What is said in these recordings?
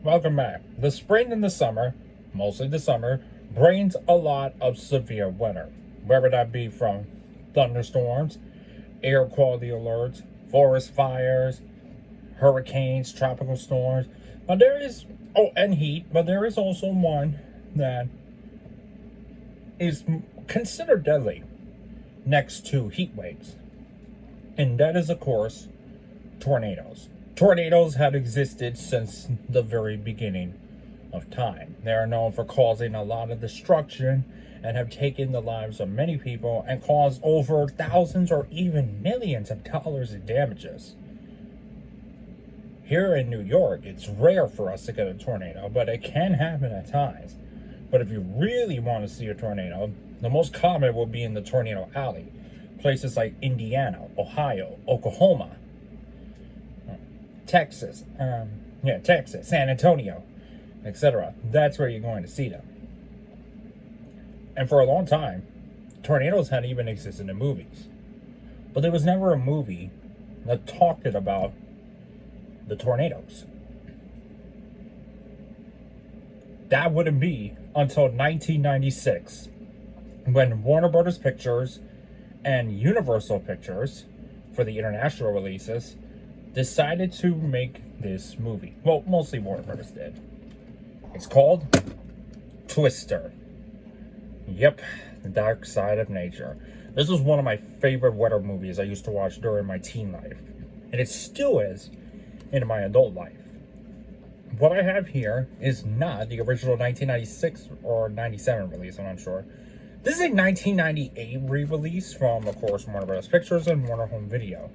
Welcome back. The spring and the summer, mostly the summer, brings a lot of severe weather, whether that be from thunderstorms, air quality alerts, forest fires, hurricanes, tropical storms. But there is, and heat, but there is also one that is considered deadly next to heat waves. And that is, of course, tornadoes. Tornadoes have existed since the very beginning of time. They are known for causing a lot of destruction and have taken the lives of many people and caused over thousands or even millions of dollars in damages. Here in New York, it's rare for us to get a tornado, but it can happen at times. But if you really want to see a tornado, the most common will be in the tornado alley. Places like Indiana, Ohio, Oklahoma, Texas, San Antonio, etc. That's where you're going to see them. And for a long time, tornadoes hadn't even existed in movies. But there was never a movie that talked about the tornadoes. That wouldn't be until 1996, when Warner Brothers Pictures and Universal Pictures, for the international releases, decided to make this movie. Well, mostly Warner Brothers did. It's called Twister. Yep, The Dark Side of Nature. This was one of my favorite weather movies I used to watch during my teen life. And it still is in my adult life. What I have here is not the original 1996 or 97 release, I'm not sure. This is a 1998 re-release from, of course, Warner Bros. Pictures and Warner Home Video.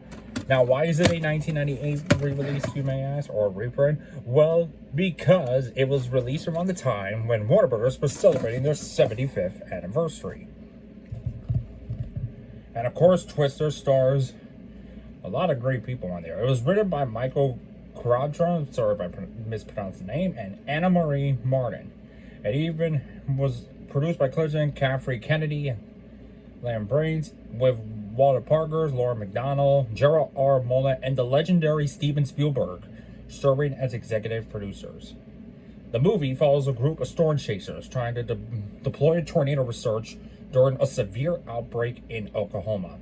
Now, why is it a 1998 re-release, you may ask, or reprint? Well, because it was released around the time when Warner Bros. Was celebrating their 75th anniversary. And of course, Twister stars a lot of great people on there. It was written by Michael Quadra, sorry if I mispronounced the name, and Anna Marie Martin. It even was produced by Clinton Caffrey Kennedy and Lam Brains, with Walter Parker, Laura McDonald, Gerald R. Mola, and the legendary Steven Spielberg serving as executive producers. The movie follows a group of storm chasers trying to deploy tornado research during a severe outbreak in Oklahoma.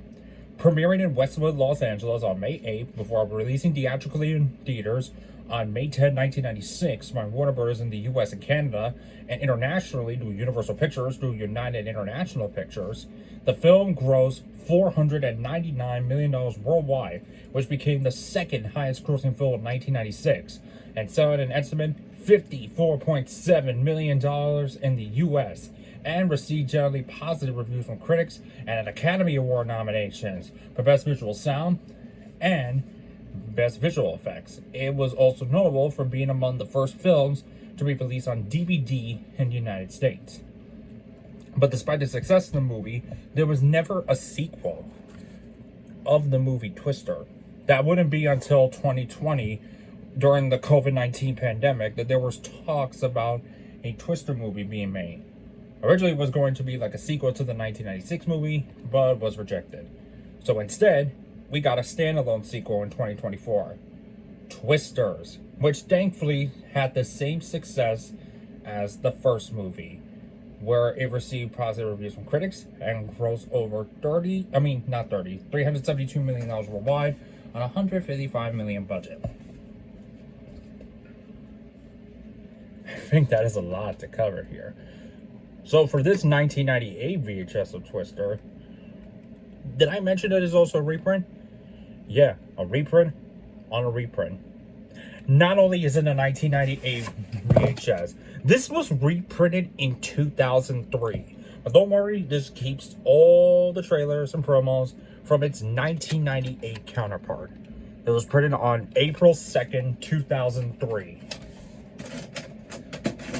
Premiering in Westwood, Los Angeles on May 8th before releasing theatrically in theaters on May 10, 1996 by Warner Bros. In the US and Canada, and internationally through Universal Pictures through United International Pictures, the film grossed $499 million worldwide, which became the second highest grossing film of 1996, and selling an estimate $54.7 million in the US, and received generally positive reviews from critics and an Academy Award nominations for Best Visual Sound and Best Visual Effects. It was also notable for being among the first films to be released on DVD in the United States. But despite the success of the movie, there was never a sequel of the movie Twister. That wouldn't be until 2020, during the COVID-19 pandemic, that there was talks about a Twister movie being made. Originally, it was going to be like a sequel to the 1996 movie, but was rejected. So instead, we got a standalone sequel in 2024, Twisters, which thankfully had the same success as the first movie, where it received positive reviews from critics and grossed over $372 million worldwide on a $155 million budget. I think that is a lot to cover here. So for this 1998 VHS of Twister, did I mention that it's also a reprint? Yeah, a reprint on a reprint. Not only is it a 1998 VHS, this was reprinted in 2003. But don't worry, this keeps all the trailers and promos from its 1998 counterpart. It was printed on April 2nd, 2003.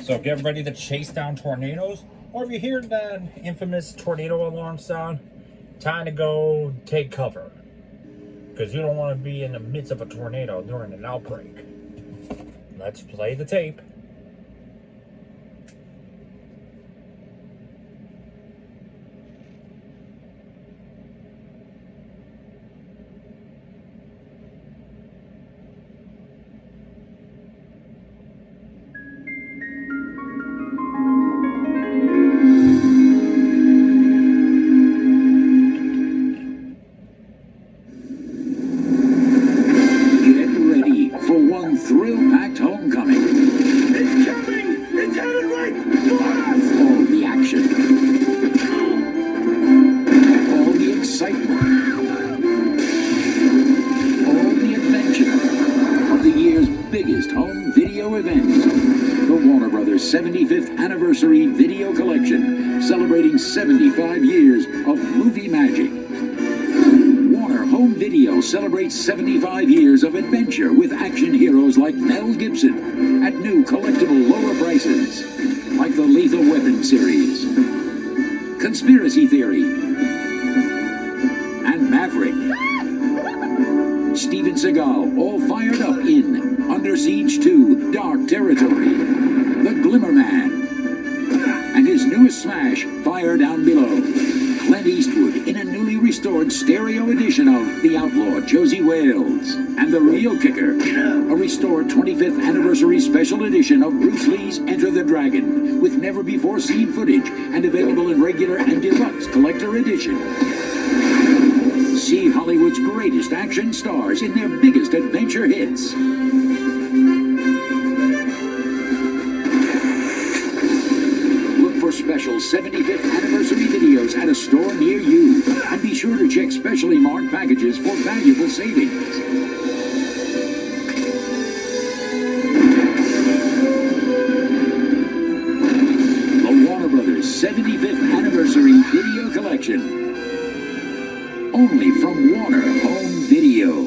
So get ready to chase down tornadoes. Or if you hear that infamous tornado alarm sound, time to go take cover. Because you don't want to be in the midst of a tornado during an outbreak. Let's play the tape. video event. The Warner Brothers 75th Anniversary Video Collection, celebrating 75 years of movie magic. Warner Home Video celebrates 75 years of adventure with action heroes like Mel Gibson at new collectible lower prices, like the Lethal Weapon series, Conspiracy Theory, and Maverick. Steven Seagal all fired up in Under Siege 2, Dark Territory, The Glimmer Man, and his newest smash, Fire Down Below. Clint Eastwood in a newly restored stereo edition of The Outlaw Josie Wales, and The Real Kicker, a restored 25th Anniversary Special Edition of Bruce Lee's Enter the Dragon, with never-before-seen footage and available in regular and deluxe collector edition. See Hollywood's greatest action stars in their biggest adventure hits. Look for special 75th Anniversary videos at a store near you, and be sure to check specially marked packages for valuable savings. The Warner Brothers 75th Anniversary Video Collection. Only from Warner Home Video.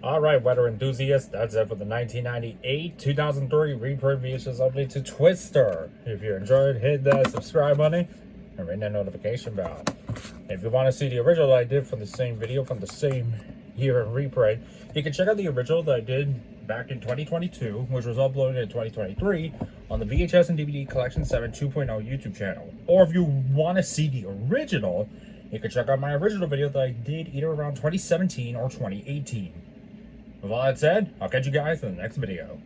Alright, weather enthusiasts, that's it for the 1998-2003 reprint VHS update to Twister. If you enjoyed, hit that subscribe button and ring that notification bell. If you want to see the original that I did from the same video from the same year in reprint, you can check out the original that I did back in 2022, which was uploaded in 2023 on the VHS and DVD Collection 7 2.0 YouTube channel. Or if you want to see the original, you can check out my original video that I did either around 2017 or 2018. With all that said, I'll catch you guys in the next video.